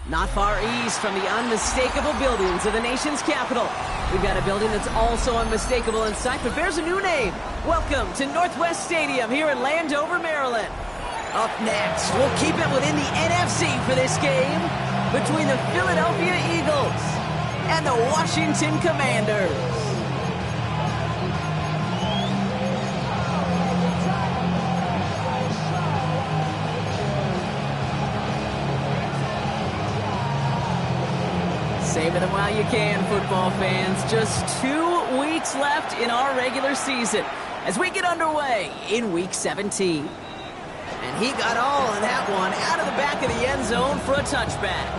Not far east from the unmistakable buildings of the nation's capital, we've got a building that's also unmistakable in sight, but bears a new name. Welcome to Northwest Stadium here in Landover, Maryland. Up next, we'll keep it within the NFC for this game between the Philadelphia Eagles and the Washington Commanders. Saving them while you can, football fans. Just 2 weeks left in our regular season as we get underway in Week 17. And he got all in that one out of the back of the end zone for a touchback.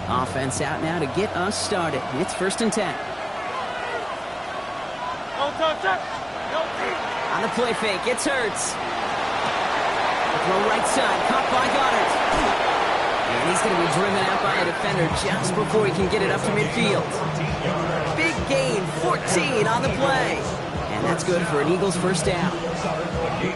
Offense out now to get us started. It's 1st and 10. On the play fake, it's Hurts. Throw right side, caught by Goddard. And he's going to be driven out by a defender just before he can get it up to midfield. Big gain, 14 on the play. And that's good for an Eagles first down.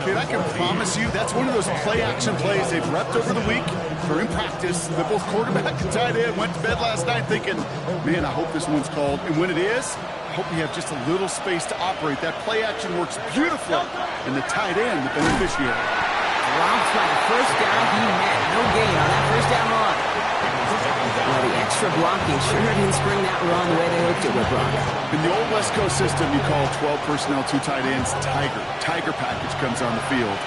Kid, I can promise you that's one of those play-action plays they've repped over the week. They're in practice. The both quarterback and tight end went to bed last night thinking, man, I hope this one's called. And when it is, I hope you have just a little space to operate. That play-action works beautifully. And the tight end, the beneficiary. Dropped by the first down he had. No gain on that first down run. Well, the extra blocking sure didn't spring that run the way they hoped it would, Brock. In the old West Coast system, you call 12 personnel, 2 tight ends, Tiger. Tiger package comes on the field.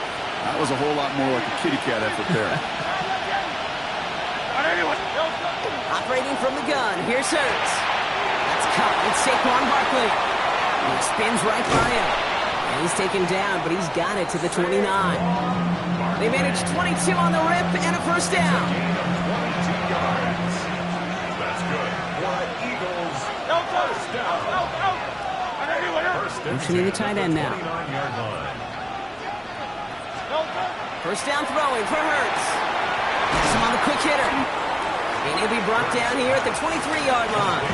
That was a whole lot more like a kitty cat effort there. Operating from the gun, here's Hurts. That's caught. It's Saquon Barkley. And he spins right by him. And he's taken down, but he's got it to the 29. They managed 22 on the rip and a first down. 22 yards. That's good for an Eagles first down. Motioning the tight end now. 29-yard line. First down throwing for Hurts. Gets him on the quick hitter. And he'll be brought down here at the 23-yard line.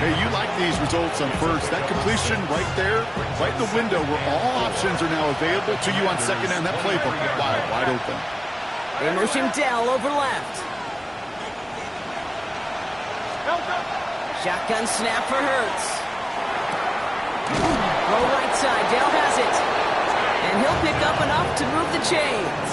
Hey, you like these results on first. That completion right there, right in the window where all options are now available to you on second down. That playbook wide open. They motion Dell over left. Shotgun snap for Hurts. Throw right side. Dell has it. And he'll pick up enough to move the chains.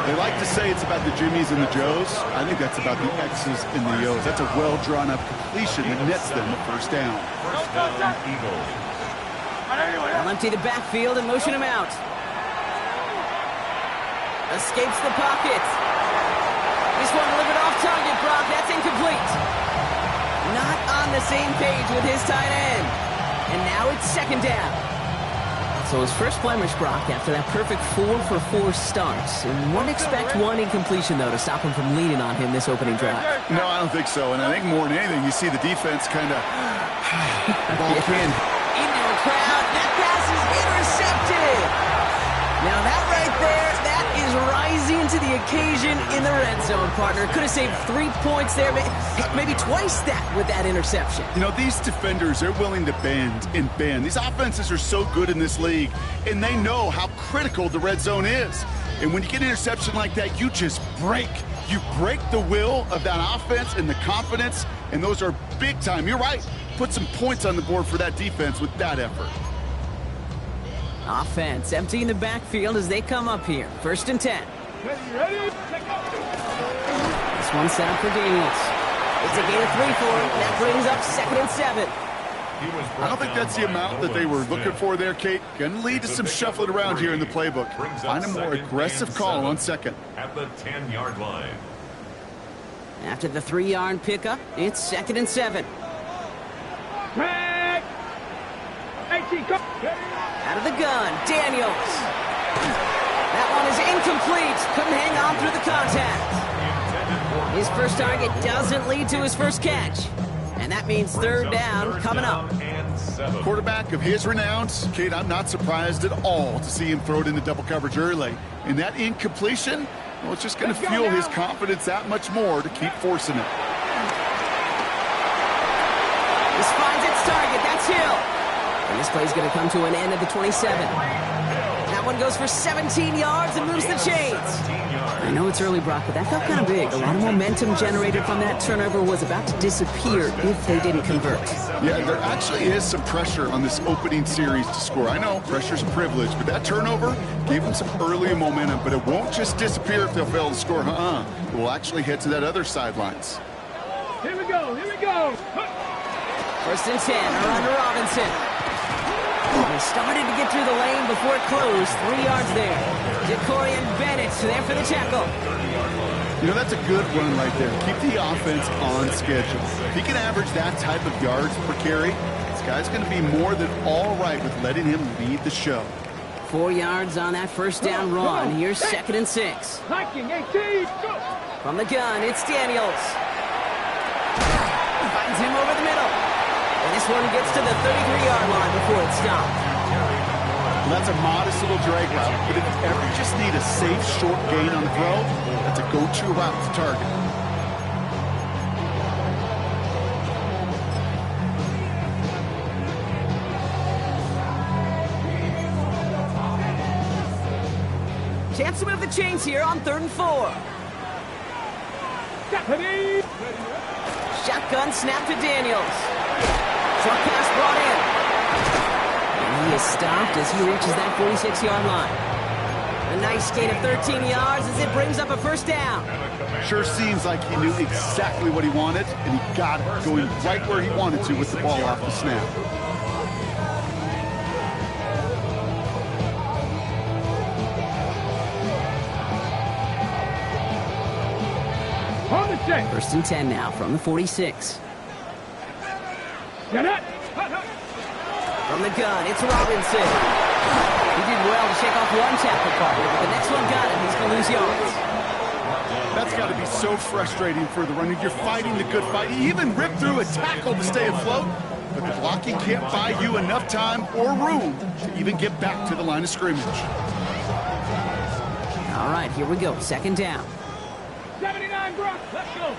They like to say it's about the Jimmies and the Joes. I think that's about the X's and the O's. That's a well-drawn-up completion that nets them the first down. First down, Eagles. They'll empty the backfield and motion him out. Escapes the pocket. This one delivered off target, Brock. That's incomplete. Not on the same page with his tight end. And now it's second down. So his first blemish, Brock, after that perfect 4-for-4 start. And wouldn't expect one incompletion, though, to stop him from leaning on him this opening drive. No, I don't think so. And I think more than anything, you see the defense kind of ball in. Into a crowd. That pass is intercepted. Now that right there, that is rising to the occasion in the red zone, partner. Could have saved 3 points there, maybe twice that with that interception. You know, these defenders, they're willing to bend and bend. These offenses are so good in this league, and they know how critical the red zone is. And when you get an interception like that, you just break. You break the will of that offense and the confidence, and those are big time. You're right. Put some points on the board for that defense with that effort. Offense emptying the backfield as they come up here. 1st and 10. Ready? This one set up for Daniels. It's a gain of 3 for him. That brings up 2nd and 7. I don't think that's the amount that they were looking for there, Kate. Going to lead to some shuffling around here in the playbook. Find a more aggressive call on second. At the 10-yard line. After the 3-yard pickup, it's 2nd and 7. Out of the gun, Daniels. That one is incomplete. Couldn't hang on through the contact. His first target doesn't lead to his first catch. And that means 3rd down coming up. Quarterback of his renowns, Kate, I'm not surprised at all to see him throw it into double coverage early. And that incompletion, Well, it's just going to fuel his confidence that much more to keep forcing it. This finds its target. That's Hill. And this play's going to come to an end at the 27. That one goes for 17 yards and moves the chains. I know it's early, Brock, but that felt kind of big. A lot of momentum generated from that turnover was about to disappear if they didn't convert. Yeah, there actually is some pressure on this opening series to score. I know pressure's a privilege, but that turnover gave them some early momentum, but it won't just disappear if they'll fail to score. It will actually head to that other sidelines. Here we go, here we go. First and 10, around to Robinson. They started to get through the lane before it closed. 3 yards there. Jacorian Bennett there for the tackle. You know, that's a good run right there. Keep the offense on schedule. If he can average that type of yards per carry, this guy's going to be more than all right with letting him lead the show. 4 yards on that first down run. Here's 2nd and 6. Hiking, 18, go. From the gun, it's Daniels. Finds him over the middle. And this one gets to the 33-yard line before it's stopped. Well, that's a modest little drag route, but if you ever just need a safe, short gain on the throw, that's a go-to route to target. Chance to move the chains here on 3rd and 4. Shotgun snap to Daniels. Short pass brought in. And he is stopped as he reaches that 46-yard line. A nice gain of 13 yards as it brings up a first down. Sure seems like he knew exactly what he wanted, and he got it, going right where he wanted to with the ball off the snap. First and 10 now from the 46. Get it. From the gun, it's Robinson. He did well to shake off one tackle partner, but the next one got him. He's going to lose yards. That's got to be so frustrating for the runner. You're fighting the good fight. He even ripped through a tackle to stay afloat, but the blocking can't buy you enough time or room to even get back to the line of scrimmage. All right, here we go. 2nd down. 79, Brock. Let's go.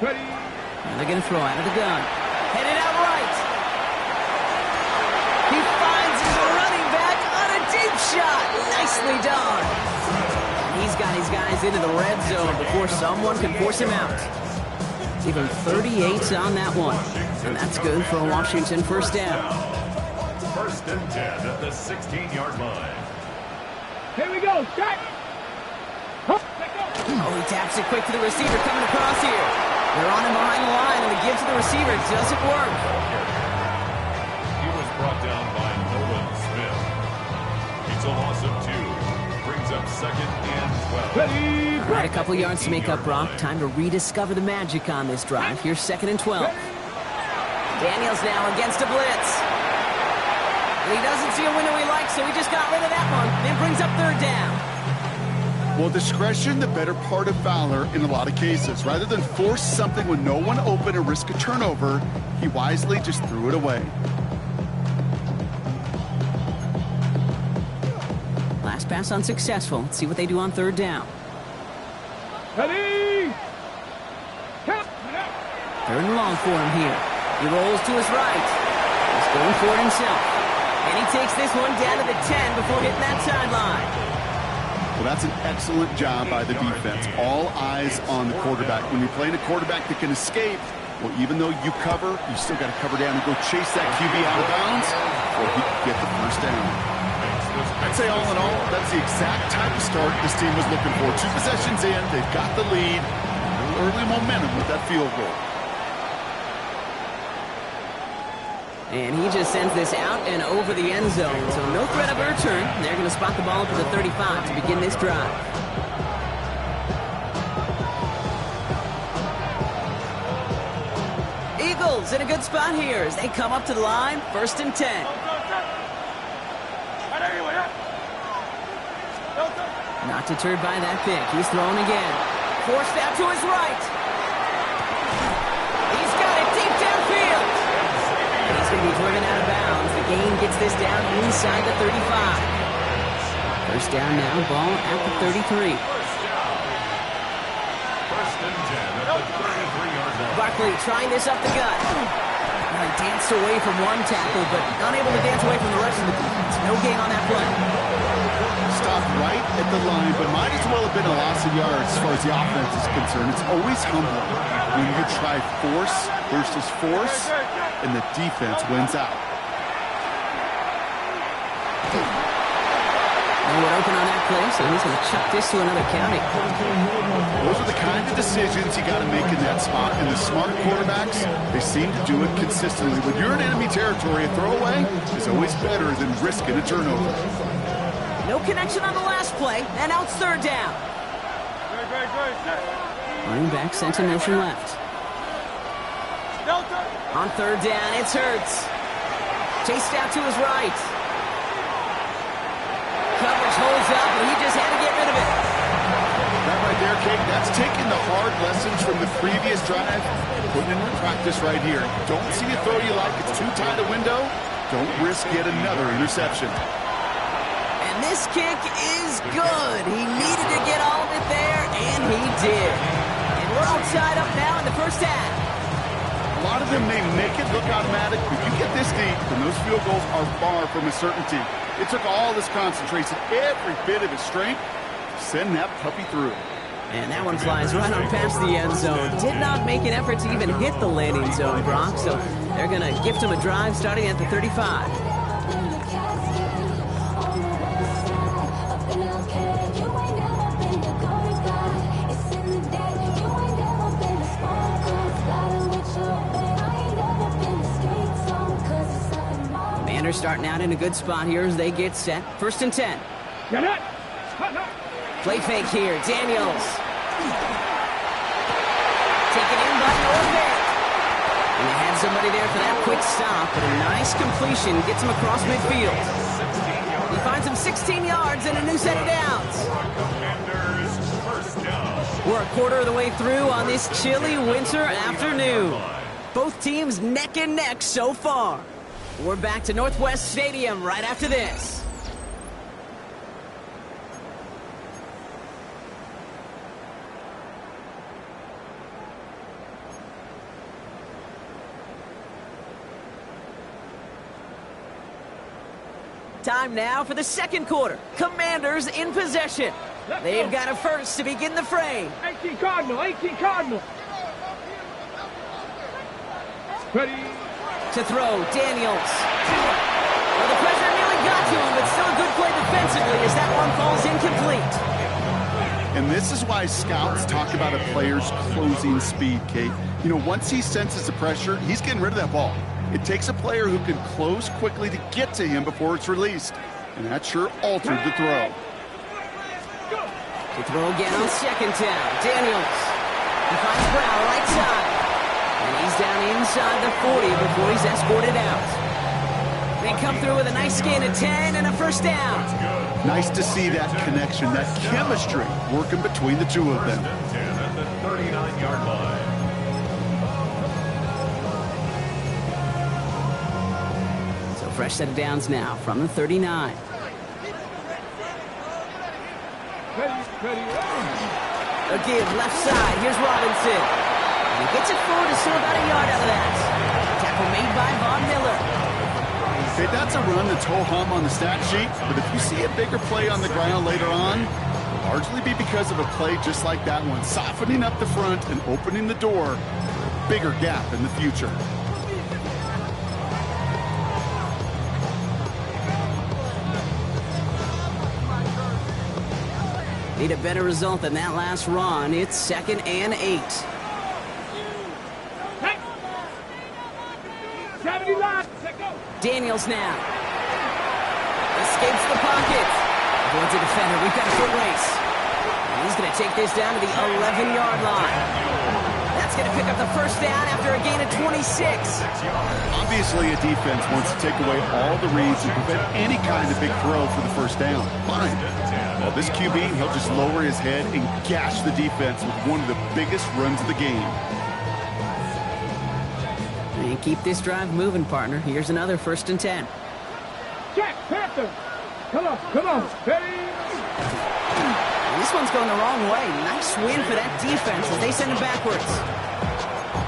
Ready. And they're going to throw out of the gun. Headed out right. He finds his running back on a deep shot. Nicely done. He's got his guys into the red zone before someone can force him out. Even 38 on that one. And that's good for a Washington first down. 1st and 10 at the 16-yard line. Here we go. Shot. Oh, he taps it quick to the receiver coming across here. They're on him behind the line, and the give to the receiver doesn't work. He was brought down by Nolan Smith. It's a loss of 2. Brings up 2nd and 12. All right, a couple yards to make up, Brock. Time to rediscover the magic on this drive. Here's 2nd and 12. Daniels now against a blitz. And he doesn't see a window he likes, so he just got rid of that one. Then brings up 3rd down. Well, discretion, the better part of valor in a lot of cases. Rather than force something with no one open or risk a turnover, he wisely just threw it away. Last pass unsuccessful. Let's see what they do on 3rd down. Ready. 3rd and long for him here. He rolls to his right. He's going for it himself. And he takes this one down to the 10 before hitting that sideline. Well, that's an excellent job by the defense. All eyes on the quarterback. When you're playing a quarterback that can escape, well, even though you cover, you still got to cover down and go chase that QB out of bounds, or he can get the first down. I'd say all in all, that's the exact type of start this team was looking for. 2 possessions in, they've got the lead. A little early momentum with that field goal. And he just sends this out and over the end zone. So no threat of a return. They're going to spot the ball to the 35 to begin this drive. Eagles in a good spot here as they come up to the line. 1st and 10. Not deterred by that pick. He's thrown again. Forced out to his right. He's got it deep downfield. And he's going to be driven out of bounds. The gain gets this down inside the 35. First down now, ball at the 33. 33-yard line. Barkley trying this up the gut. Well, he danced away from one tackle, but unable to dance away from the rest of the defense. No gain on that play. Stopped right at the line, but might as well have been a loss of yards as far as the offense is concerned. It's always humbling when you try force versus force, and the defense wins out. Nowhere open on that play, so he's going to chuck this to another county. Those are the kind of decisions you got to make in that spot. And the smart quarterbacks, they seem to do it consistently. When you're in enemy territory, a throwaway is always better than risking a turnover. No connection on the last play, and now it's third down. Running back sent in motion left. On third down, it's Hurts. Chased out to his right. Coverage holds up, and he just had to get rid of it. That right there, Kate, that's taking the hard lessons from the previous drive, putting it into practice right here. Don't see a throw you like, it's too tight a window. Don't risk yet another interception. And this kick is good. He needed to get all of it there, and he did. And we're all tied up now in the first half. A lot of them may make it look automatic, but you get this deep, and those field goals are far from a certainty. It took all this concentration, every bit of his strength, to send that puppy through. And that one flies right on past the end zone. Did not make an effort to even hit the landing zone, Brock, so they're going to gift him a drive starting at the 35. Starting out in a good spot here as they get set. First and 10. Get it! Play fake here. Daniels. Taken in by Norman. And they had somebody there for that quick stop, but a nice completion gets him across midfield. He finds him 16 yards and a new set of downs. We're a quarter of the way through on this chilly winter afternoon. Both teams neck and neck so far. We're back to Northwest Stadium right after this. Time now for the second quarter. Commanders in possession. They've got a first to begin the fray. 18 Cardinal, 18 Cardinal. Ready. To throw, Daniels. Well, the pressure nearly got to him, but still a good play defensively as that one falls incomplete. And this is why scouts talk about a player's closing speed, Kate. You know, once he senses the pressure, he's getting rid of that ball. It takes a player who can close quickly to get to him before it's released. And that sure altered the throw. To throw again on second down, Daniels. He finds Brown right side. And he's down inside the 40 before he's escorted out. They come through with a nice gain of 10 and a first down. Nice to see that connection, that chemistry working between the two of them. At the 39-yard line. So fresh set of downs now from the 39. A give left side. Here's Robinson. He gets it forward to still about a yard out of that. Tackle made by Von Miller. Hey, that's a run that's ho-hum on the stat sheet, but if you see a bigger play on the ground later on, it'll largely be because of a play just like that one, softening up the front and opening the door for a bigger gap in the future. Need a better result than that last run. It's 2nd and 8. Daniels now. Escapes the pocket. Avoids a defender. We've got a foot race. And he's going to take this down to the 11-yard line. That's going to pick up the first down after a gain of 26. Obviously, a defense wants to take away all the reads and prevent any kind of big throw for the first down. Fine. Well, this QB, he'll just lower his head and gash the defense with one of the biggest runs of the game. And keep this drive moving, partner. Here's another 1st and 10. Jack Panther. Come on, come on. Ready. This one's going the wrong way. Nice win for that defense as they send it backwards.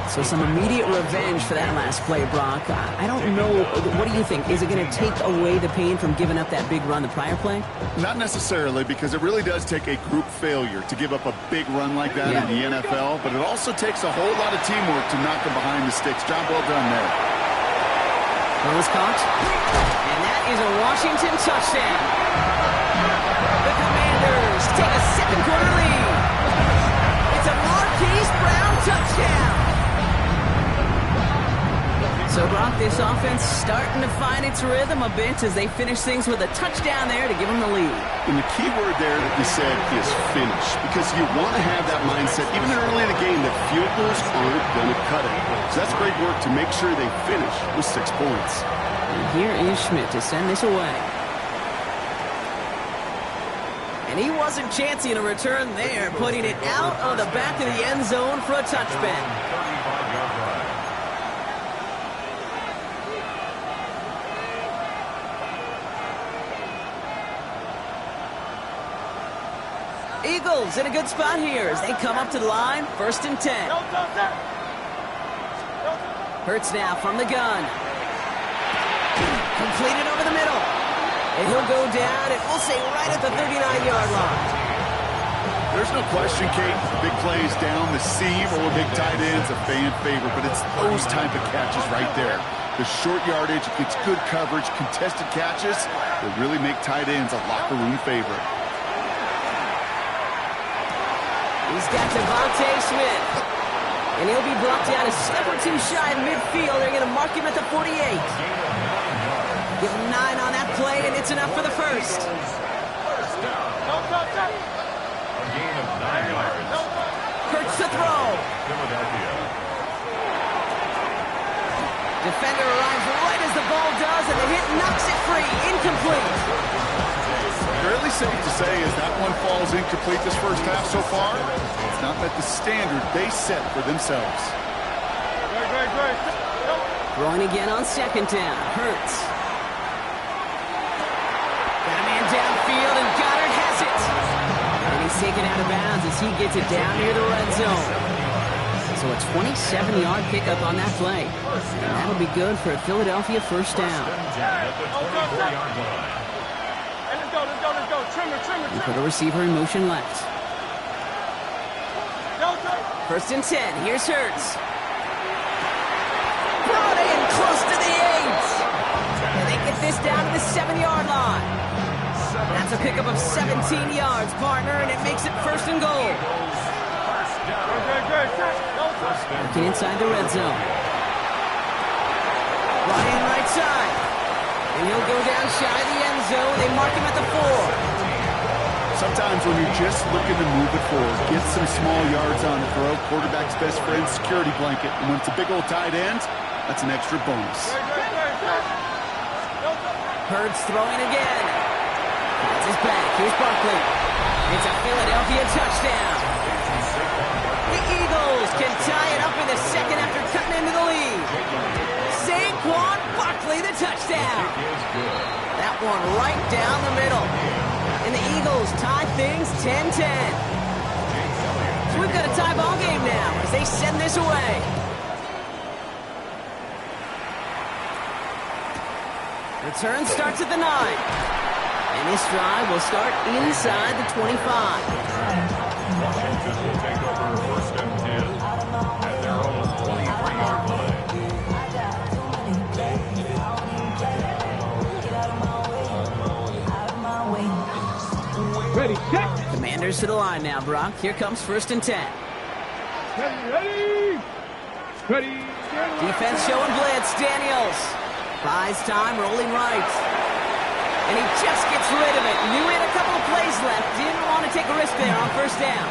So some immediate revenge for that last play, Brock. I don't know. What do you think? Is it going to take away the pain from giving up that big run the prior play? Not necessarily, because it really does take a group failure to give up a big run like that in the NFL, but it also takes a whole lot of teamwork to knock them behind the sticks. Job well done there. Well, was caught. And that is a Washington touchdown. The Commanders take a second quarter lead. It's a Marquise Brown touchdown. So, Brock, this offense starting to find its rhythm a bit as they finish things with a touchdown there to give them the lead. And the key word there that you said is finish, because you want to have that mindset, even early in the game, that field goals aren't going to cut it. So that's great work to make sure they finish with 6 points. And here is Schmidt to send this away. And he wasn't chancing a return there, putting it out of the back of the end zone for a touchback. Eagles in a good spot here as they come up to the line, 1st and 10. Hurts now from the gun. Completed over the middle. And he'll go down, and we'll say right at the 39-yard line. There's no question, Kate, big plays down the seam or big tight ends a fan favorite, but it's those type of catches right there. The short yardage, gets good coverage, contested catches that really make tight ends a locker room favorite. He's got Devontae Smith. And he'll be brought down a step or two shy of midfield. They're going to mark him at the 48. Give him 9 on that play, and it's enough for the first. A gain of 9 yards. Hurts to throw. Philadelphia. Defender arrives right as the ball does, and the hit knocks it free. Incomplete. Fairly safe to say as that one falls incomplete this first half so far, it's not met the standard they set for themselves. Throwing again on 2nd down. Hurts. Got a man downfield, and Goddard has it. And he's taken out of bounds as he gets it down near the red zone. So a 27-yard pickup on that play. And that'll be good for a Philadelphia first down. And put a receiver in motion left. 1st and 10. Here's Hurts. Brought in close to the 8. And they get this down to the 7-yard line. That's a pickup of 17 yards, partner, and it makes it 1st and goal. Working inside the red zone. Ryan right side. And he'll go down shy of the end zone. They mark him at the 4. Sometimes when you're just looking to move it forward, get some small yards on the throw, quarterback's best friend, security blanket. And when it's a big old tight end, that's an extra bonus. Hurts throwing again. That's his back. Here's Barkley. It's a Philadelphia touchdown. The Eagles can tie it up in the second after cutting into the lead. Saquon Barkley, the touchdown. That one right down the middle. And the Eagles tie things 10-10. So we've got a tie ball game now as they send this away. Return starts at the 9. And this drive will start inside the 25. Washington will take over 1st and 10 at their own 23-yard line. Ready, set. Commanders to the line now, Brock. Here comes 1st and 10. Ready. Defense showing blitz. Daniels buys time, rolling right. And he just gets rid of it. Knew he had a couple of plays left. Didn't want to take a risk there on 1st down.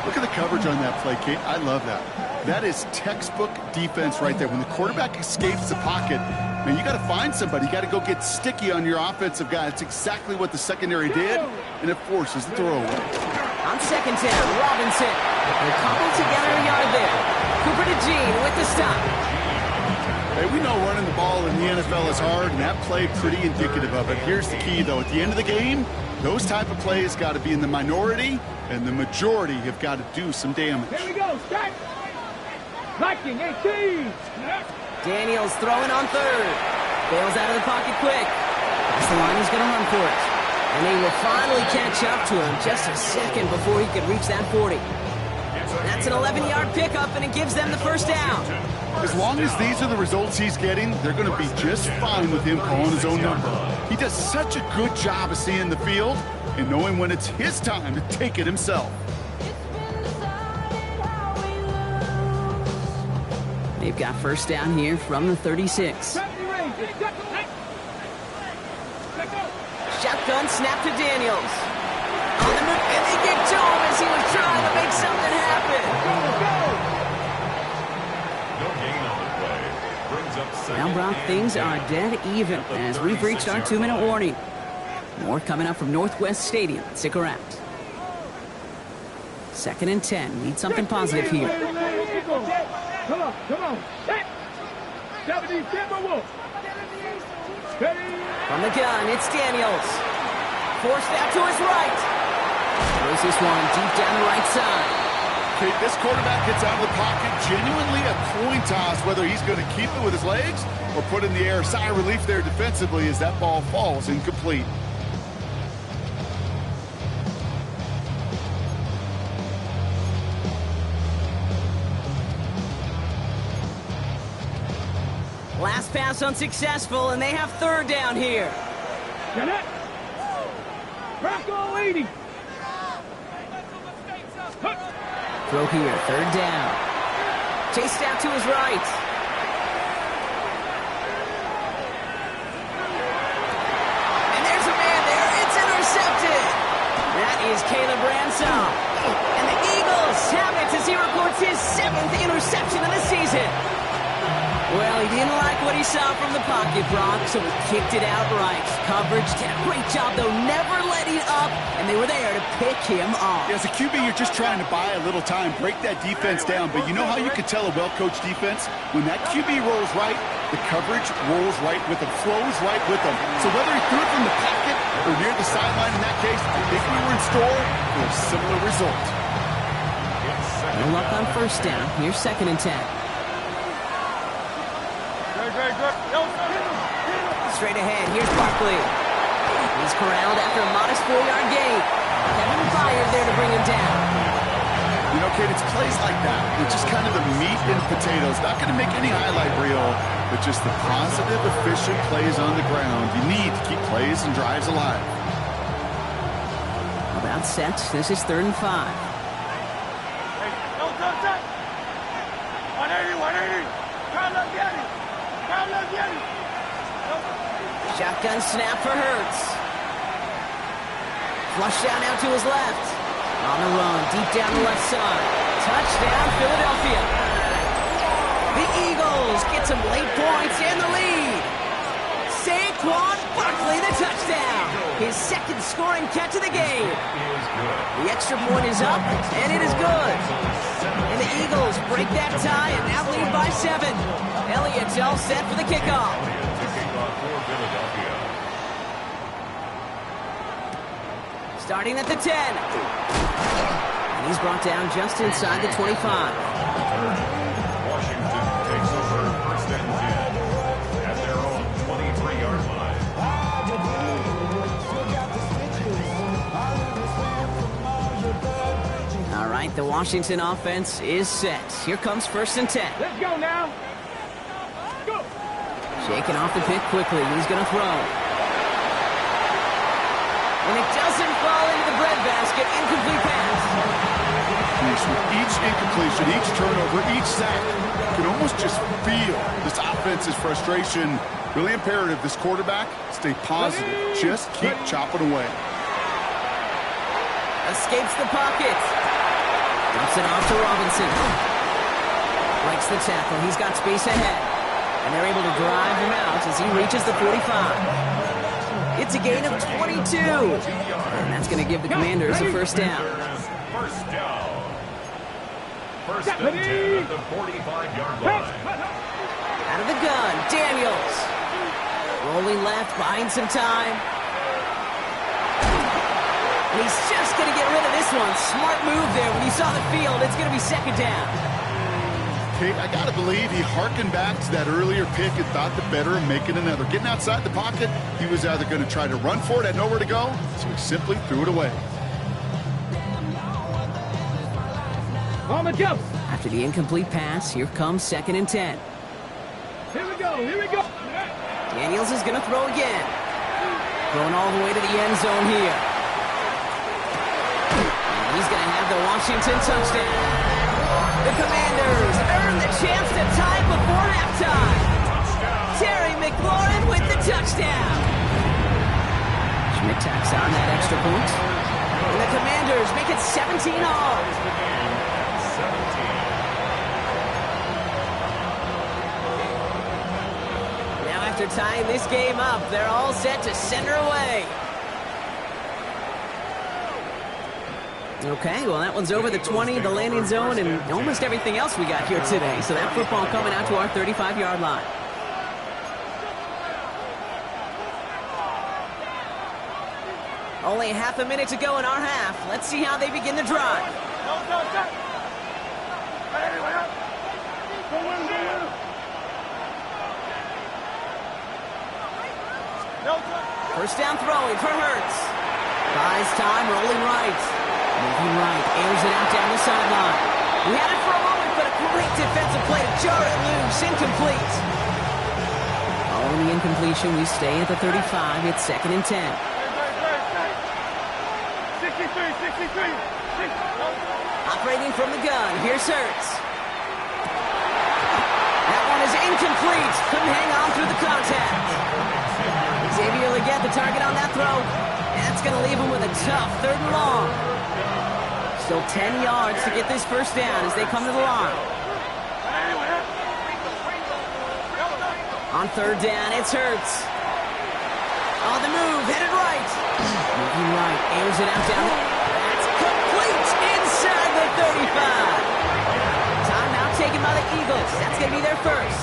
Look at the coverage on that play, Kate. I love that. That is textbook defense right there. When the quarterback escapes the pocket, man, you got to find somebody. You got to go get sticky on your offensive guy. That's exactly what the secondary did, and it forces the throwaway. On 2nd down, Robinson. They cobbled together a yard there. Cooper to Geet with the stop. Hey, we know running the ball in the NFL is hard, and that play pretty indicative of it. Here's the key, though. At the end of the game, Those type of plays got to be in the minority, and the majority have got to do some damage. Here we go, stack. Liking 18. Daniels throwing on third. Bails out of the pocket quick. That's the line, he's going to run for it. And they will finally catch up to him just a second before he could reach that 40. That's an 11-yard pickup, and it gives them the first down. As long as these are the results he's getting, they're going to be just fine with him calling his own number. He does such a good job of seeing the field and knowing when it's his time to take it himself. They've got first down here from the 36. Shotgun snap to Daniels. On the move, and they get to him as he was trying to make something happen. No gain on the play. Brings up second. Now, Brock, things are dead even as we've reached our 2-minute warning. More coming up from Northwest Stadium. Stick around. 2nd and 10. Need something positive here. Come on. Set. 70, From the gun, it's Daniels. Forced out to his right. Throws this one deep down the right side. Okay, this quarterback gets out of the pocket, genuinely a coin toss whether he's going to keep it with his legs or put it in the air. Sigh of relief there defensively as that ball falls incomplete. Last pass unsuccessful, and they have third down here. Jeanette. Bronco 80. Throw here, third down. Chased out to his right. And there's a man there. It's intercepted. That is Caleb Ransom. And the Eagles have it as he records his 7th interception of the season. Well, he didn't like what he saw from the pocket, Brock, so he kicked it outright. Coverage did a great job, though, never letting up, and they were there to pick him off. As a QB, you're just trying to buy a little time, break that defense down, but you know how you can tell a well-coached defense? When that QB rolls right, the coverage rolls right with them, flows right with them. So whether he threw it from the pocket or near the sideline in that case, I think we were in store for a similar result. No luck on first down. Here's 2nd and 10. Straight ahead, here's Barkley. He's corralled after a modest 4-yard gain. Kevin Byard there to bring him down. You know, Kate, it's plays like that. It's just kind of the meat and potatoes. Not going to make any highlight reel, but just the positive, efficient plays on the ground. You need to keep plays and drives alive. About set. This is 3rd and 5. Hey, don't touch that. 180. Count up, Yanni. Shotgun snap for Hurts. Flush down out to his left. On the run, deep down the left side. Touchdown, Philadelphia. The Eagles get some late points and the lead. Saquon Barkley, the touchdown. His 2nd scoring catch of the game. The extra point is up, and it is good. And the Eagles break that tie and now lead by 7. Elliott's all set for the kickoff. Starting at the 10. And he's brought down just inside the 25. Washington takes over 1st and 10 at their own 23-yard line. All right, the Washington offense is set. Here comes 1st and 10. Let's go now. Go. Shaking off the pick quickly. He's going to throw. And it doesn't fall into the breadbasket. Incomplete pass. With each incompletion, each turnover, each sack, you can almost just feel this offense's frustration. Really imperative, this quarterback, stay positive. Just keep chopping away. Escapes the pocket. Dumps it off to Robinson. Breaks the tackle. He's got space ahead. And they're able to drive him out as he reaches the 45. It's a gain of 22. And that's going to give the Commanders a first down. First down. 1st and 10 at the 45-yard line. Out of the gun, Daniels. Rolling left, buying some time. And he's just going to get rid of this one. Smart move there when he saw the field. It's going to be second down. Hey, I got to believe he hearkened back to that earlier pick and thought the better of making another. Getting outside the pocket, he was either going to try to run for it, had nowhere to go, so he simply threw it away. On the jump. After the incomplete pass, here comes 2nd and 10. Here we go. Here we go. Daniels is going to throw again. Going all the way to the end zone here. And he's going to have the Washington touchdown. The Commanders earn the chance to tie before halftime. Terry McLaurin with the touchdown. Schmidt tacks on that extra point. And the Commanders make it 17-all. Now after tying this game up, they're all set to send her away. Okay, well, that one's over the 20, the landing zone, and almost everything else we got here today. So that football coming out to our 35-yard line. Only half a minute to go in our half. Let's see how they begin the drive. First down throwing for Hurts. Buys time, rolling right. Moving right, airs it out down the sideline. We had it for a moment, but a great defensive play to jar it loose. Incomplete. Following the incompletion, we stay at the 35. It's 2nd and 10. 63. Operating from the gun, here's Hurts. That one is incomplete. Couldn't hang on through the contact. Xavier Legette, the target on that throw. That's going to leave him with a tough 3rd and long. Still 10 yards to get this first down as they come to the line. On 3rd down, it's Hurts. On the move, headed right. Moving right, airs it out down. That's complete inside the 35. Timeout taken by the Eagles. That's going to be their first.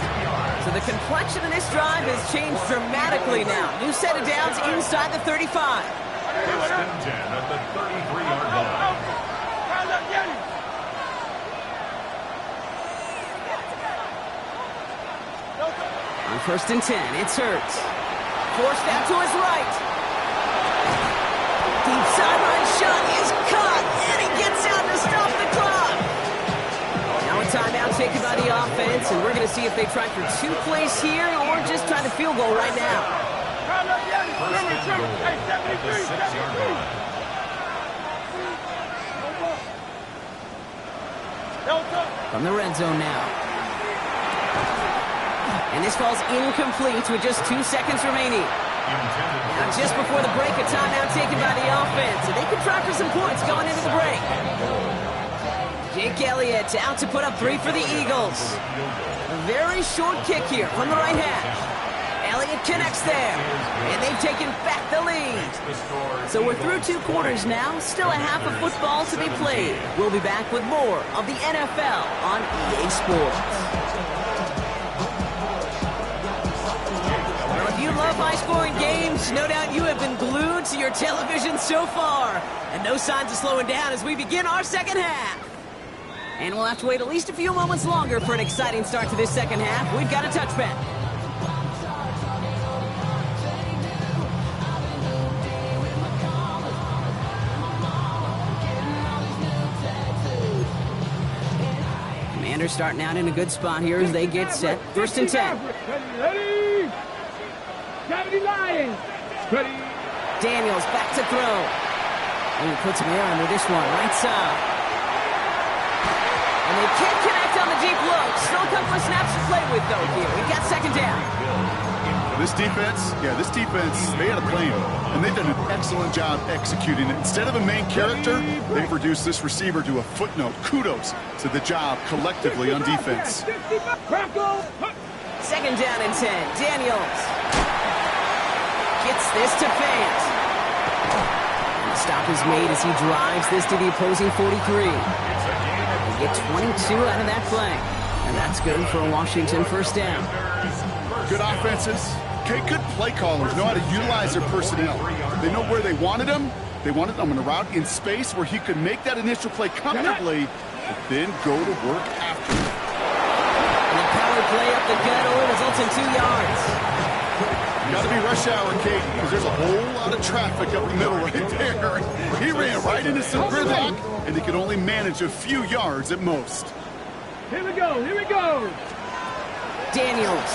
So the complexion of this drive has changed dramatically now. New set of downs inside the 35. First and 10 at the 33-yard line. On 1st and 10, it's Hurts. Forced out to his right. Deep sideline shot is caught, and he gets out to stop the clock. Now a timeout taken by the offense, and we're going to see if they try for 2 plays here or just try the field goal right now. First and goal at the 6-yard line. From the red zone now. And this falls incomplete with just 2 seconds remaining. Now just before the break, a timeout taken by the offense. And they can try for some points going into the break. Jake Elliott out to put up 3 for the Eagles. A very short kick here from the right hash. Elliott connects there. And they've taken back the lead. So we're through 2 quarters now. Still a half of football to be played. We'll be back with more of the NFL on EA Sports. If you love high-scoring games, no doubt you have been glued to your television so far. And no signs of slowing down as we begin our second half. And we'll have to wait at least a few moments longer for an exciting start to this second half. We've got a touchback. Commanders starting out in a good spot here as they get set. 1st and 10. Ready. Lions. Ready. Daniels back to throw. And he puts him air under this one, right side. And they can't connect on the deep look. Still a couple of snaps to play with, though, here. We've got 2nd down. This defense, they had a plan, and they've done an excellent job executing it. Instead of a main character, they've reduced this receiver to a footnote. Kudos to the job collectively on defense. 2nd down and 10. Daniels gets this to Fant. And the stop is made as he drives this to the opposing 43. They get 22 out of that play. And that's good for a Washington first down. Good offenses. Okay, good play callers know how to utilize their personnel. They know where they wanted them, They wanted him on a route in space where he could make that initial play comfortably, but then go to work after it. And the power play up the gut only results in 2 yards. Got to be rush hour, Kate, because there's a whole lot of traffic up the middle right there. He ran right into some gridlock, and he could only manage a few yards at most. Here we go, here we go. Daniels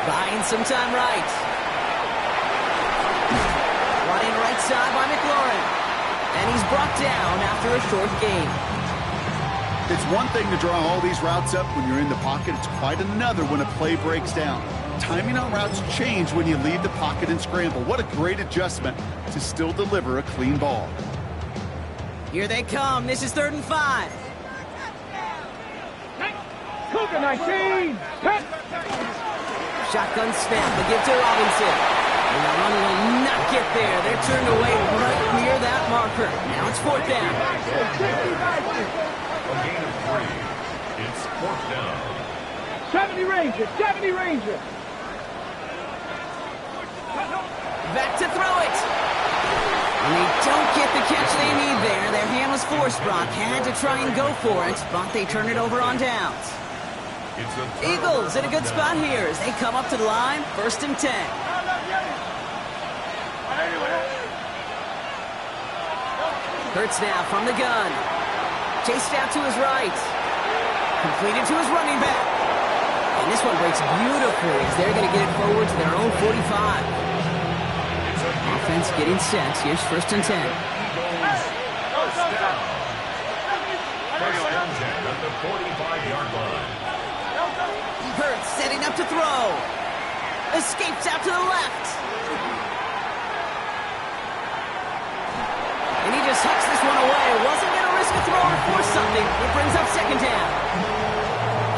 buying some time right. Running right side by McLaurin. And he's brought down after a short gain. It's one thing to draw all these routes up when you're in the pocket. It's quite another when a play breaks down. Timing on routes change when you leave the pocket and scramble. What a great adjustment to still deliver a clean ball. Here they come. This is 3rd and 5. Cougar 19. Hit. Shotgun snap. They give to Robinson. And the run will not get there. They're turned away right near that marker. Now it's 4th down. A gain of 3. It's 4th down. 70 Rangers, 70 Rangers. Back to throw it. And they don't get the catch they need there. Their hand was forced. Brock had to try and go for it, but they turn it over on downs. Eagles in a good spot here as they come up to the line. 1st and 10. Hurts now from the gun. Chased out to his right. Completed to his running back. And this one breaks beautifully as they're going to get it forward to their own 45. Offense getting set. Here's 1st and 10. At the 45-yard line. Hurts setting up to throw. Escapes out to the left. And he just hucks this one away. Wasn't going to risk a throw or force something. It brings up 2nd down.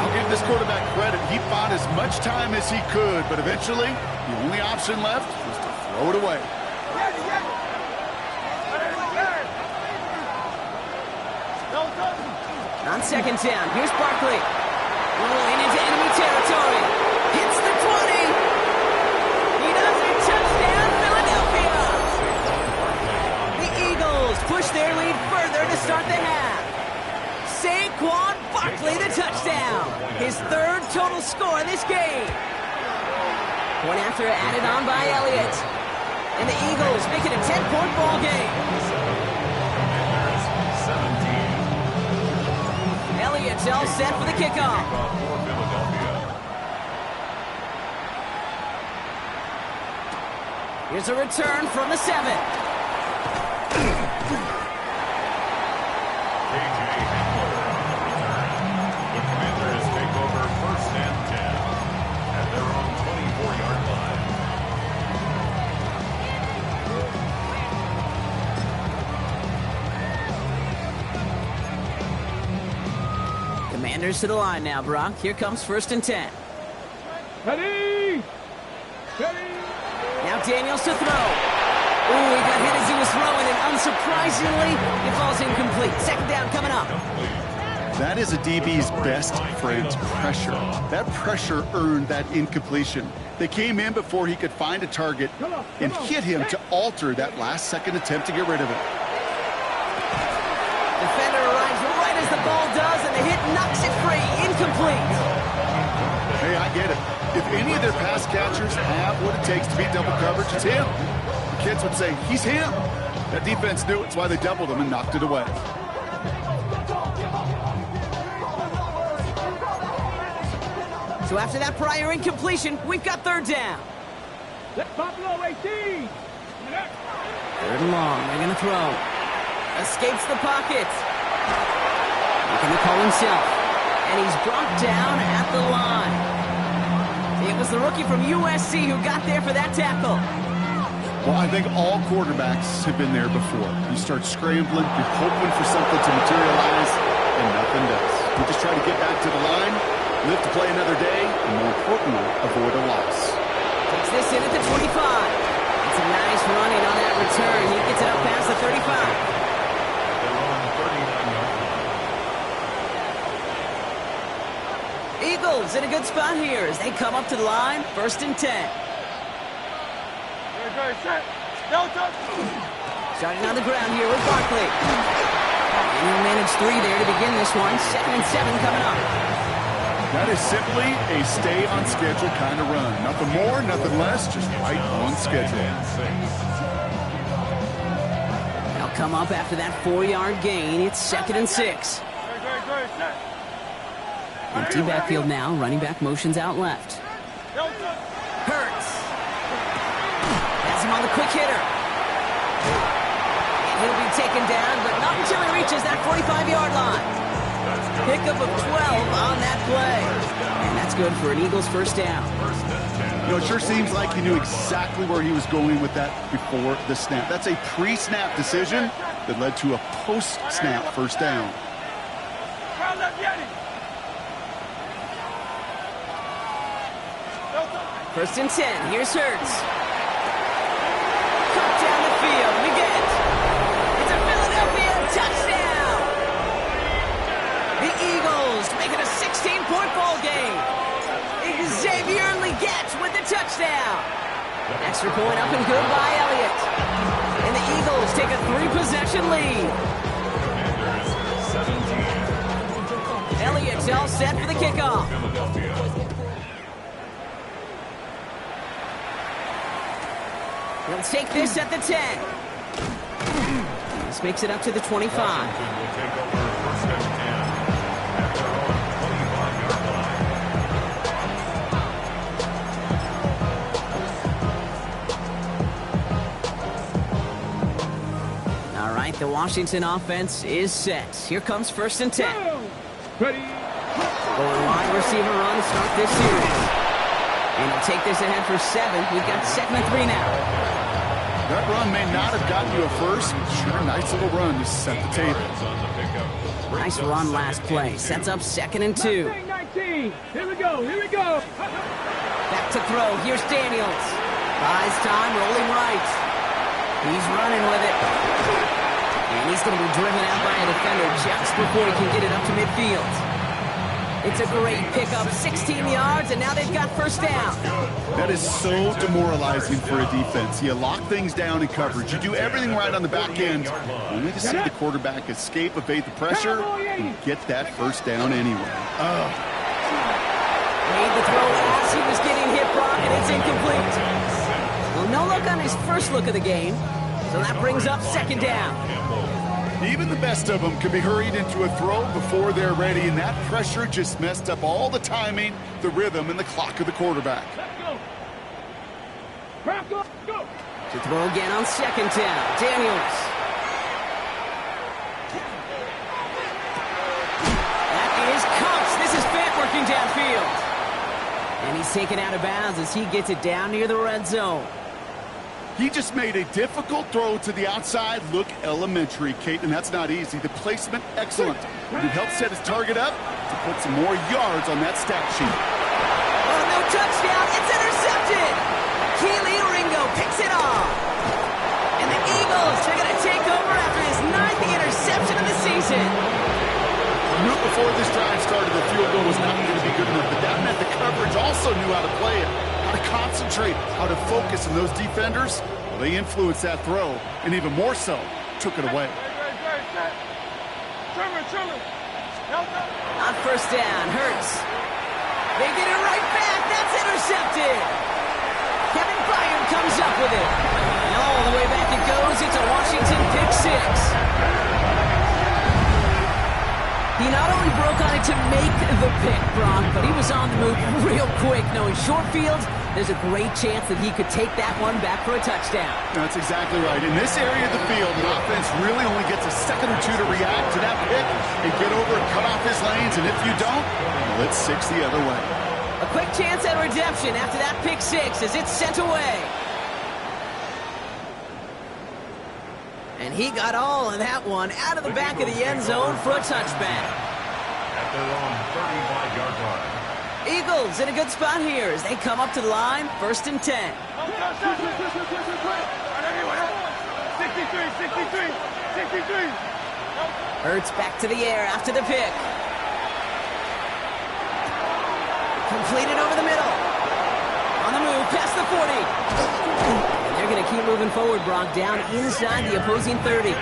I'll give this quarterback credit. He fought as much time as he could, but eventually the only option left was to throw it away. On 2nd down, here's Barkley. Rolling into enemy territory. Hits the 20. He does it. Touchdown, Philadelphia. The Eagles push their lead further to start the half. Saquon Barkley, the touchdown. His 3rd total score this game. Point after added on by Elliott. And the Eagles make it a 10-point ball game. Elliott's all set for the kickoff. Here's a return from the 7. The Commanders take over 1st and 10 at their own 24-yard line. Commanders to the line now, Brock. Here comes 1st and 10. Ready. Ready. Now Daniels to throw. Ooh, he got hit as he was throwing, and unsurprisingly, it falls incomplete. 2nd down coming up. That is a DB's best friend, pressure. That pressure earned that incompletion. They came in before he could find a target and hit him to alter that last-second attempt to get rid of it. Defender arrives right as the ball does, and the hit knocks it free. Incomplete. Hey, I get it. If any of their pass catchers have what it takes to beat double coverage, it's him. The kids would say, he's him. That defense knew it's why they doubled him and knocked it away. So after that prior incompletion, we've got 3rd down. Let's Buffalo 18. 3rd and long. They're going to throw. Escapes the pocket. Making the call himself. And he's brought down at the line. It was the rookie from USC who got there for that tackle. Well, I think all quarterbacks have been there before. You start scrambling, you're hoping for something to materialize, and nothing does. You just try to get back to the line, live to play another day, and more importantly, avoid a loss. Takes this in at the 25. It's a nice running on that return. He gets it up past the 35. Eagles in a good spot here as they come up to the line. 1st and 10. Starting on the ground here with Barkley. And he'll manage 3 there to begin this one. 2nd and 7 coming up. That is simply a stay-on-schedule kind of run. Nothing more, nothing less, just right on schedule. They'll come up after that 4-yard gain. It's 2nd and 6. Empty backfield now. Running back motions out left. Hurts. Has him on the quick hitter. And he'll be taken down, but not until he reaches that 45-yard line. Pickup of 12 on that play. And that's good for an Eagles first down. You know, it sure seems like he knew exactly where he was going with that before the snap. That's a pre-snap decision that led to a post-snap first down. First and 10. Here's Hurts. Cut down the field. We get it. It's a Philadelphia touchdown. The Eagles make it a 16-point ball game. Xavier Legette with the touchdown. Extra point up and good by Elliott. And the Eagles take a 3-possession lead. Elliott's all set for the kickoff. He'll take this at the 10. This makes it up to the 25. All right, the Washington offense is set. Here comes 1st and 10. Ready. Going wide receiver run to start this series. And he'll take this ahead for 7. We've got 2nd and 3 now. That run may not have gotten you a first. Sure, nice little run to set the table. Nice run last play. Sets up 2nd and 2. 19. Here we go. Here we go. Back to throw. Here's Daniels. Buys time, rolling right. He's running with it. And he's going to be driven out by a defender just before he can get it up to midfield. It's a great pickup, 16 yards, and now they've got first down. That is so demoralizing for a defense. You lock things down in coverage. You do everything right on the back end, only to see the quarterback escape, evade the pressure, and get that first down anyway. Oh. Made the throw as he was getting hit, Brock, and it's incomplete. Well, no look on his first look of the game, so that brings up 2nd down. Even the best of them can be hurried into a throw before they're ready, and that pressure just messed up all the timing, the rhythm, and the clock of the quarterback. Go. To throw again on 2nd down. Daniels. That is Cox. This is Fant working downfield. And he's taken out of bounds as he gets it down near the red zone. He just made a difficult throw to the outside. Look elementary, Kate, and that's not easy. The placement, excellent. It helped set his target up to put some more yards on that stat sheet. Oh, no touchdown. It's intercepted. Keely Ringo picks it off. And the Eagles are going to take over after his 9th interception of the season. I knew before this drive started the field goal was not going to be good enough, but that meant the coverage also knew how to play it. To concentrate, how to focus, and those defenders, well, they influenced that throw, and even more so, took it away. On first down, Hurts. They get it right back. That's intercepted. Kevin Byard comes up with it. And all the way back it goes. It's a Washington pick 6. He not only broke on it to make the pick, Brock, but he was on the move real quick, knowing short field, there's a great chance that he could take that one back for a touchdown. That's exactly right. In this area of the field, the offense really only gets a second or two to react to that pick and get over and cut off his lanes, and if you don't, well, it's 6 the other way. A quick chance at redemption after that pick 6 as it's sent away. And he got all of that one out of the back of the end zone for a touchback. At their own 35-yard line. Eagles in a good spot here as they come up to the line, 1st and 10. 63. Hurts back to the air after the pick. Completed over the middle. On the move, past the 40. And They're going to keep moving forward, Brock, down inside the opposing 30.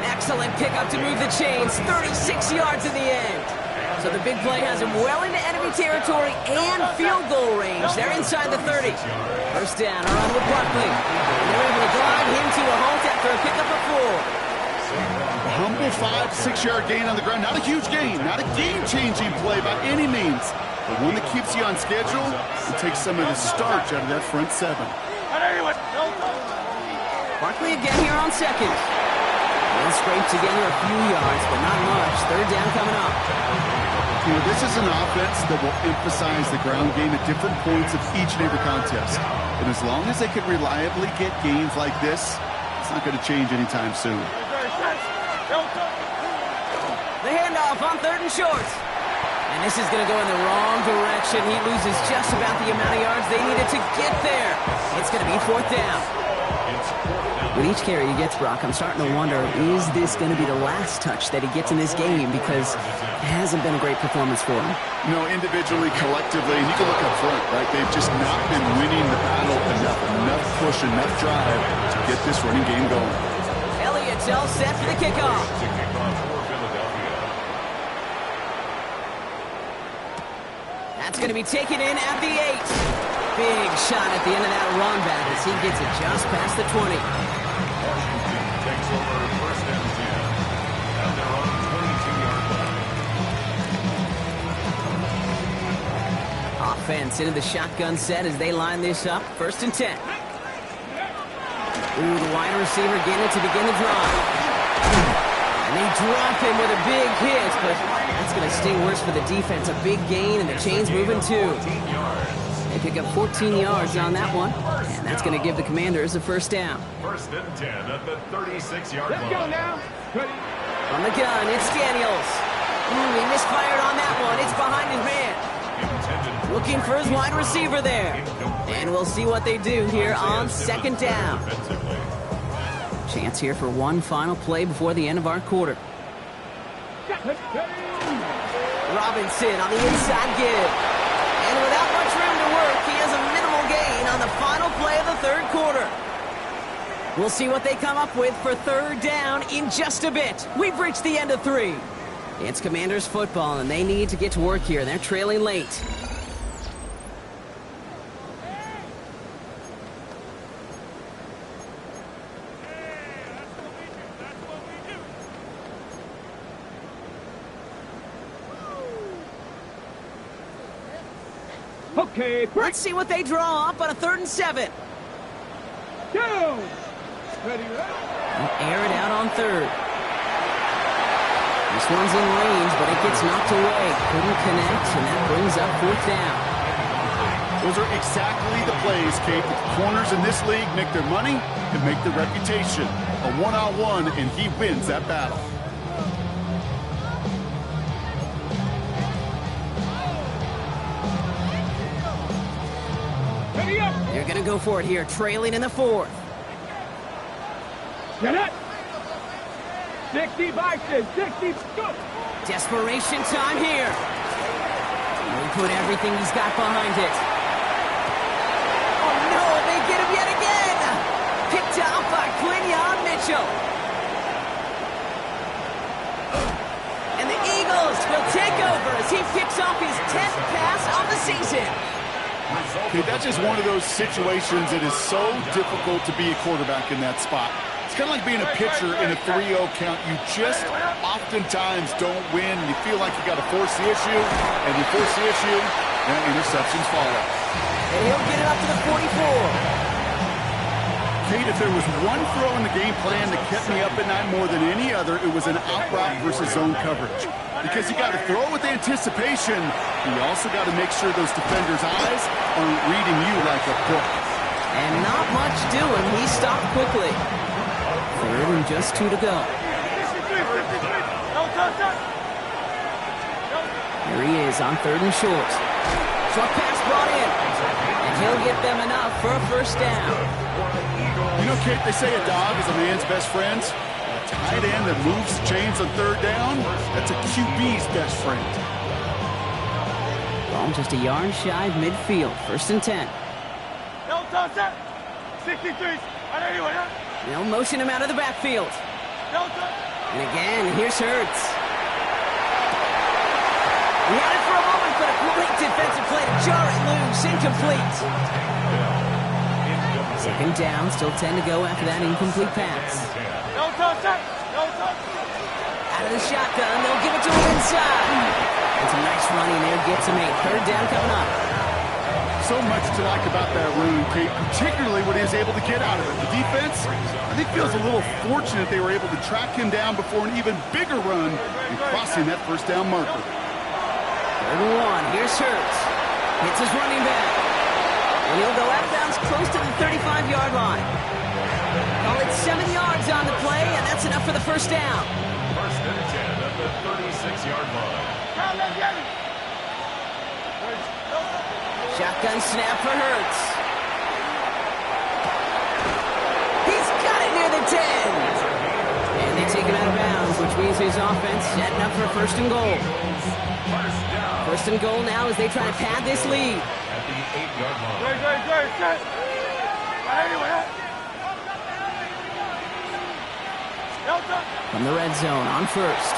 Excellent pickup to move the chains. 36 yards in the end. So the big play has them well into enemy territory and field goal range. They're inside the 30. First down, around with Barkley. And they're able to drive him to a halt after a pickup of 4. A humble 5 to 6 yard gain on the ground. Not a huge gain, not a game-changing play by any means, but one that keeps you on schedule and takes some of the starch out of that front 7. Barkley again here on second. And scrape together a few yards, but not much. Third down coming up. You know, this is an offense that will emphasize the ground game at different points of each and every contest. And as long as they can reliably get gains like this, it's not going to change anytime soon. The handoff on 3rd and short. And this is going to go in the wrong direction. He loses just about the amount of yards they needed to get there. It's going to be 4th down. With each carry he gets, Brock, I'm starting to wonder, is this going to be the last touch that he gets in this game? Because it hasn't been a great performance for him. You know, individually, collectively, and you can look up front, right? They've just not been winning the battle enough push, enough drive to get this running game going. Elliott's all set for the kickoff. That's going to be taken in at the 8. Big shot at the end of that run back as he gets it just past the 20. Takes over 1st and 10 at their own 22-yard line. Offense into the shotgun set as they line this up. 1st and 10. Ooh, the wide receiver getting it to begin the drive. And they drop him with a big hit, but that's going to sting worse for the defense. A big gain, and the chains moving too. They pick up 14 yards on that one, and that's going to give the Commanders a 1st down. 1st and 10 at the 36-yard line. Let's go now. Ready. From the gun, it's Daniels. Ooh, he misfired on that one. It's behind his man. Looking for his wide receiver there. And we'll see what they do here on 2nd down. Chance here for one final play before the end of our quarter. Robinson on the inside give. And without much room to work, he has a minimal gain on the final play of the 3rd quarter. We'll see what they come up with for 3rd down in just a bit. We've reached the end of 3. It's Commanders football, and they need to get to work here. They're trailing late. Okay, break. Let's see what they draw up on a 3rd and 7. Go. Ready. Air it out on 3rd. This one's in range, but it gets knocked away. Couldn't connect, and that brings up 4th down. Those are exactly the plays, Kate, that the corners in this league make their money and make their reputation. A one-on-one, and he wins that battle. Ready up. They're going to go for it here, trailing in the 4th. Get it. 60 Bison. 60. Go. Desperation time here. He put everything he's got behind it. Oh, no, they get him yet again. Picked out by Quinyon Mitchell. And the Eagles will take over as he picks off his 10th pass of the season. Okay, that's just one of those situations that is so difficult to be a quarterback in that spot. It's kind of like being a pitcher in a 3-0 count. You just oftentimes don't win. You feel like you got to force the issue, and you force the issue, and interceptions follow. And he'll get it up to the 44. Kate, if there was one throw in the game plan that kept me up at night more than any other, it was an out route versus zone coverage. Because you got to throw with anticipation, you also got to make sure those defenders' eyes aren't reading you like a book. And not much doing. He stopped quickly. 3rd and just 2 to go. Here he is on 3rd and short. Short pass brought in. And he'll get them enough for a 1st down. You know, Kate, they say a dog is a man's best friend. A tight end that moves chains on 3rd down, that's a QB's best friend. Ball just a yard shy of midfield. 1st and 10. They'll motion him out of the backfield. And again, here's Hurts. He had it for a moment, but a great defensive play to jar it loose. Incomplete. Second down, still 10 to go after that incomplete pass. Out of the shotgun, they'll give it to him inside. And some nice running there, gets him 8. Third down coming up. So much to like about that run, Kate, particularly what he was able to get out of it. The defense, I think, feels a little fortunate they were able to track him down before an even bigger run and crossing that first down marker. Third and 1, here's Hurts. Hits his running back. And he'll go out of bounds close to the 35-yard line. Call it 7 yards on the play, and that's enough for the first down. First and 10 at the 36-yard line. Shotgun snap for Hurts. He's got it near the 10. And they take him out of bounds, which means his offense setting up for first and goal. First and goal now as they try to pad this lead. At the 8-yard line. From the red zone on first.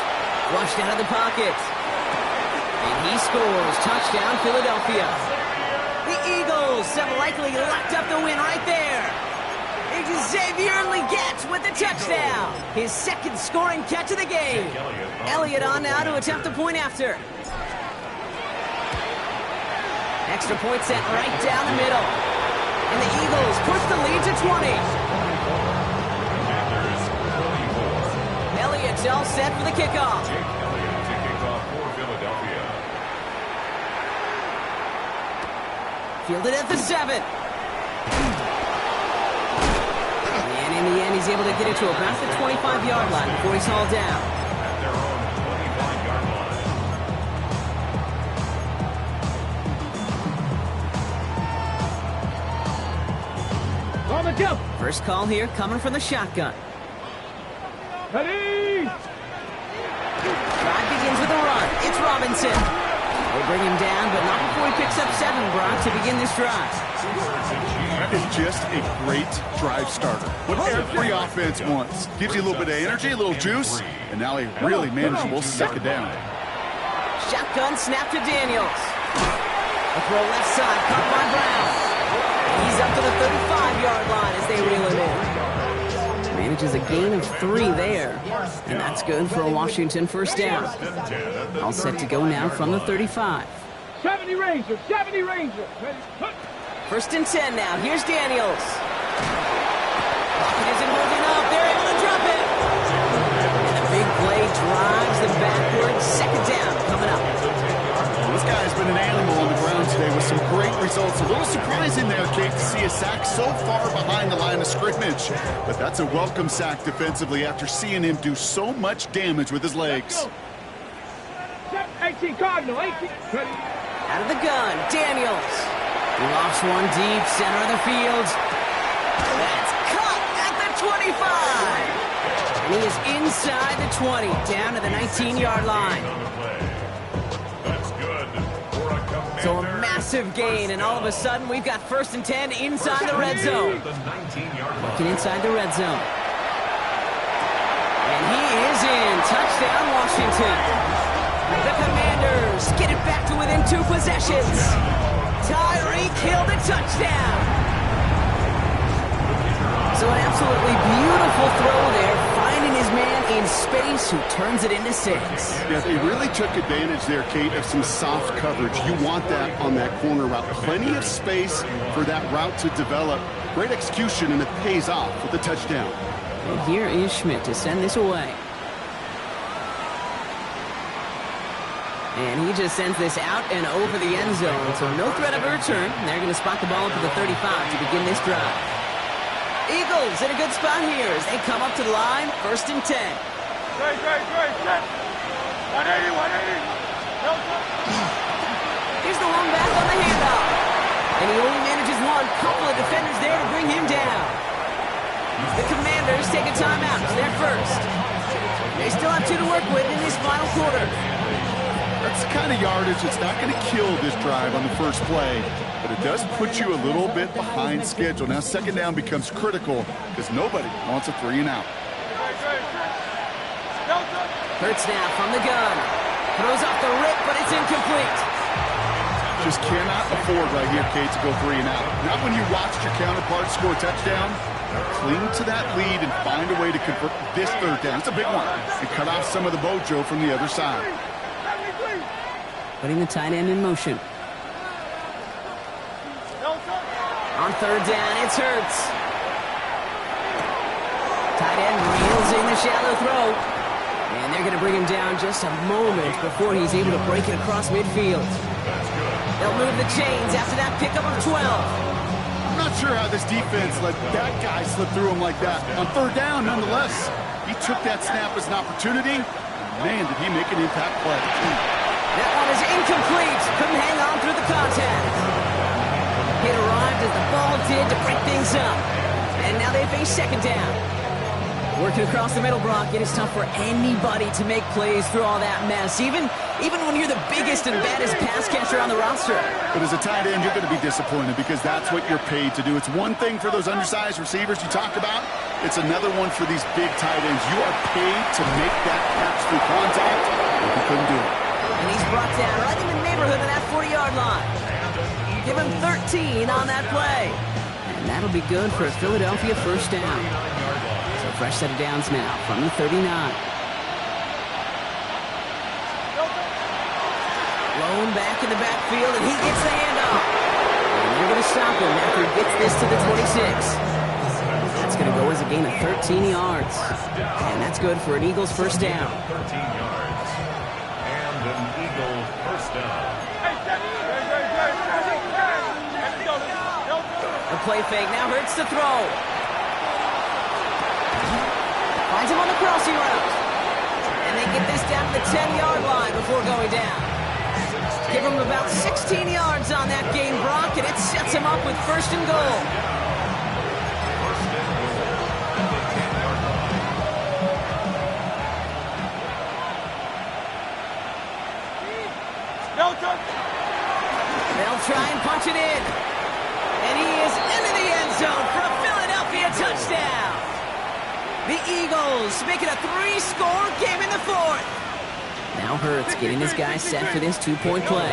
Flushed out of the pocket. And he scores. Touchdown, Philadelphia. The Eagles have likely locked up the win right there. Xavier Legette with the touchdown. His second scoring catch of the game. Elliott on now to attempt the point after. Extra point set right down the middle. And the Eagles push the lead to 20. Elliott's all set for the kickoff. Elliott to kick off for Philadelphia. Fielded at the 7. And in the end, he's able to get it to about the 25-yard line before he's hauled down. At their own 25-yard line. On the jump. First call here coming from the shotgun. Ready. Drive begins with a run. It's Robinson. They bring him down, but not before he picks up 7, Brock, to begin this drive. That is just a great drive starter. What every offense wants. Gives you a little bit of energy, a little juice, and now a really manageable second down. Shotgun snap to Daniels. A throw left side, caught by Brown. He's up to the 35-yard line as they reel him in. Manages a gain of 3 there. And that's good for a Washington first down. All set to go now from the 35. 70 Rangers. 70 Rangers. First and 10 now. Here's Daniels. Pocket isn't holding up. They're able to drop it. And a big play drives them backwards. Second down coming up. This guy's been an animal on the ground today with some great results. A little surprising there, Kate, to see a sack so far behind the line of scrimmage. But that's a welcome sack defensively after seeing him do so much damage with his legs. 18 Cardinal. 18. Ready. Out of the gun, Daniels. He lofts one deep, center of the field. That's caught at the 25. And he is inside the 20, down to the 19-yard line. So a massive gain, and all of a sudden we've got first and 10 inside the red zone. Looking inside the red zone. And he is in. Touchdown, Washington. The Commanders get it back to within 2 possessions. Tyreek Hill the touchdown. So an absolutely beautiful throw there, finding his man in space who turns it into 6. Yeah, they really took advantage there, Kate, of some soft coverage. You want that on that corner route. Plenty of space for that route to develop. Great execution, and it pays off with the touchdown. And here is Schmidt to send this away. And he just sends this out and over the end zone. So no threat of a return. They're going to spot the ball up to the 35 to begin this drive. Eagles in a good spot here as they come up to the line. First and 10. Here's the one back on the handoff. And he only manages one. Couple of defenders there to bring him down. The Commanders take a timeout. They're first. They still have 2 to work with in this final quarter. That's the kind of yardage that's not going to kill this drive on the first play, but it does put you a little bit behind schedule. Now second down becomes critical because nobody wants a 3-and-out. Hurts now from the gun. Throws off the rip, but it's incomplete. Just cannot afford right here, Kate, to go 3-and-out. Not when you watched your counterpart score a touchdown. Cling to that lead and find a way to convert this third down. It's a big one. And cut off some of the mojo from the other side. Putting the tight end in motion. On third down, it's Hurts. Tight end reels in the shallow throw. And they're going to bring him down just a moment before he's able to break it across midfield. They'll move the chains after that pickup of 12. I'm not sure how this defense let that guy slip through him like that. On third down, nonetheless, he took that snap as an opportunity. Man, did he make an impact play. That one is incomplete. Couldn't hang on through the contact. It arrived as the ball did to break things up. And now they face second down. Working across the middle, Brock, it is tough for anybody to make plays through all that mess, even when you're the biggest and baddest pass catcher on the roster. But as a tight end, you're going to be disappointed because that's what you're paid to do. It's one thing for those undersized receivers you talked about. It's another one for these big tight ends. You are paid to make that catch through contact, but you couldn't do it. And he's brought down right in the neighborhood of that 40-yard line. Give him 13 on that play. And that'll be good for a Philadelphia first down. Fresh set of downs now from the 39. Blown back in the backfield, and he gets the handoff. And they're going to stop him after he gets this to the 26. That's going to go as a gain of 13 yards. And that's good for an Eagles first down. 13 yards. And an Eagle first down. The play fake now Hurts to throw. Finds him on the crossing route. And they get this down to the 10-yard line before going down. Give him about 16 yards on that gain, Brock, and it sets him up with first and goal. They'll try and punch it in. And he is into the end zone for a Philadelphia touchdown. The Eagles make it a 3-score game in the fourth. Now Hurts getting his guys set for this 2-point play.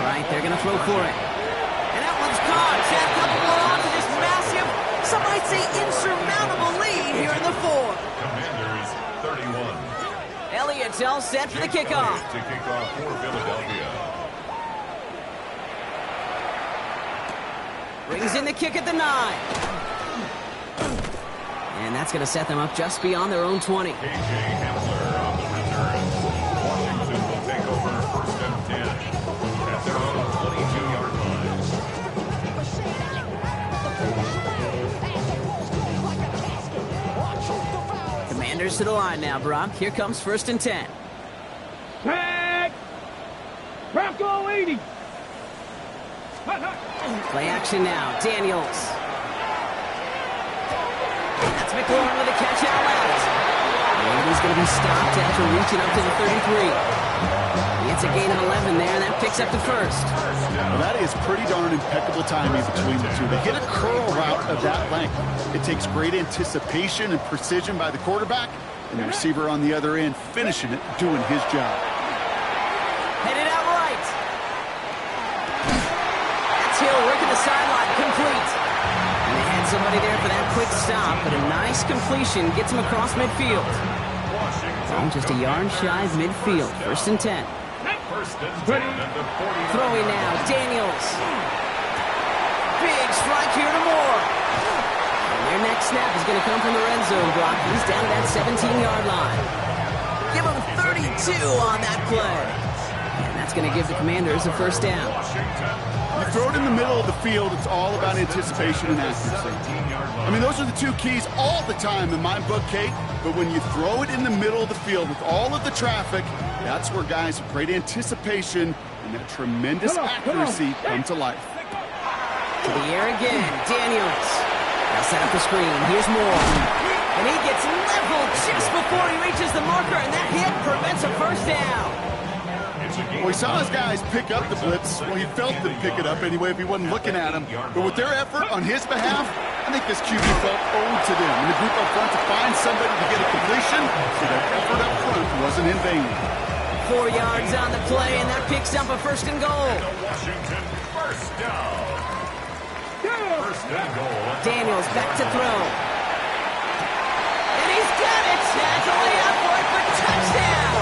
Right, they're going to throw for it. And that one's caught. Jacked up along to this massive, some might say insurmountable lead here in the fourth. Commanders 31. Elliott's all set for the kickoff. To kick off for Philadelphia. Brings in the kick at the 9. And that's going to set them up just beyond their own 20. KJ Hamler on the return. Washington will take over first and 10 at their own 22-yard line. Commanders to the line now, Brock. Here comes first and 10. Tag! Bronco 80! Play action now. Daniels. That's McLaurin with a catch out left. And he's going to be stopped after reaching up to the 33. He gets a gain of 11 there, and that picks up the first. Well, that is pretty darn impeccable timing between the two. They hit a curl route of that length. It takes great anticipation and precision by the quarterback, and the receiver on the other end finishing it, doing his job. Headed out right. That's Hill working the sideline, complete. And they had somebody there for that quick stop, but a nice completion gets him across midfield. Oh, just a yard shy of midfield. First and 10. First and 10 at the 40. Throwing now, Daniels. Big strike here to Moore. And their next snap is going to come from the red zone, Brock. He's down to that 17-yard line. Give him 32 on that play. And that's going to give the Commanders a first down. You throw it in the middle of the field, it's all about anticipation and accuracy. I mean, those are the two keys all the time in my book, Kate. But when you throw it in the middle of the field with all of the traffic, that's where guys with great anticipation and that tremendous accuracy come to life. To the air again, Daniels. They'll set up the screen. Here's Moore. And he gets leveled just before he reaches the marker, and that hit prevents a first down. Well, he saw his guys pick up the blitz. Well, he felt them pick it up anyway if he wasn't looking at him. But with their effort on his behalf, I think this QB felt owed to them. And the group up front to find somebody to get a completion, so that effort up front wasn't in vain. 4 yards on the play, and that picks up a 1st and goal. Washington first down. First and goal. Daniels back to throw. And he's got it. Tackle the outward for touchdown.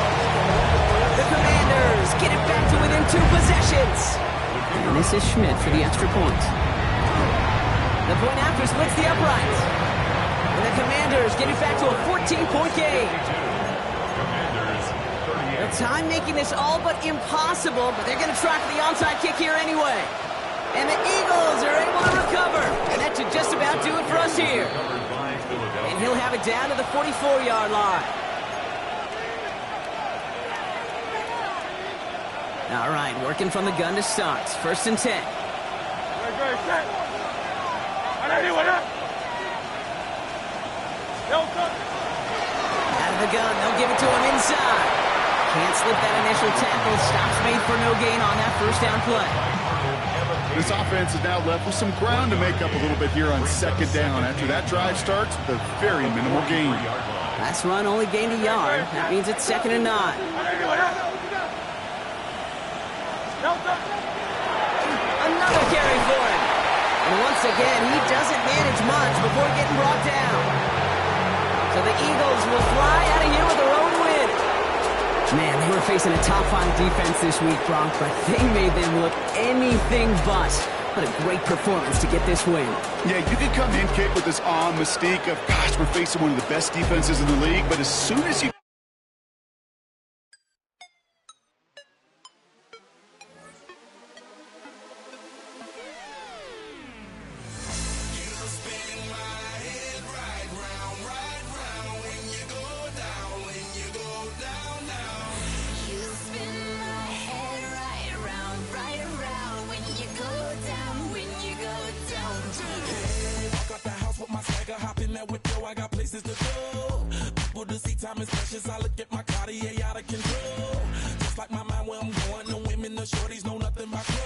The Commanders get it back to within 2 possessions. And this is Schmidt for the extra point. The point after splits the uprights. And the Commanders get it back to a 14-point game. The time making this all but impossible, but they're going to try for the onside kick here anyway. And the Eagles are able to recover. And that should just about do it for us here. And he'll have it down to the 44-yard line. All right, working from the gun to start. 1st and 10. Out of the gun, they'll give it to him inside. Can't slip that initial tackle. Stops made for no gain on that 1st down play. This offense is now left with some ground to make up a little bit here on 2nd down. After that drive starts with a very minimal gain. Last run only gained a yard. That means it's 2nd and 9. Another carry for him. And once again, he doesn't manage much before getting brought down. So the Eagles will fly out of here with their own win. Man, they were facing a top-5 defense this week, Bronk, but they made them look anything but. What a great performance to get this win. Yeah, you can come in, Kit, with this awe and mystique of, gosh, we're facing one of the best defenses in the league, but as soon as you I got places to go. People to see, time is precious. I look at my Cartier out of control. Just like my mind where I'm going. The women, the shorties know nothing about clothes.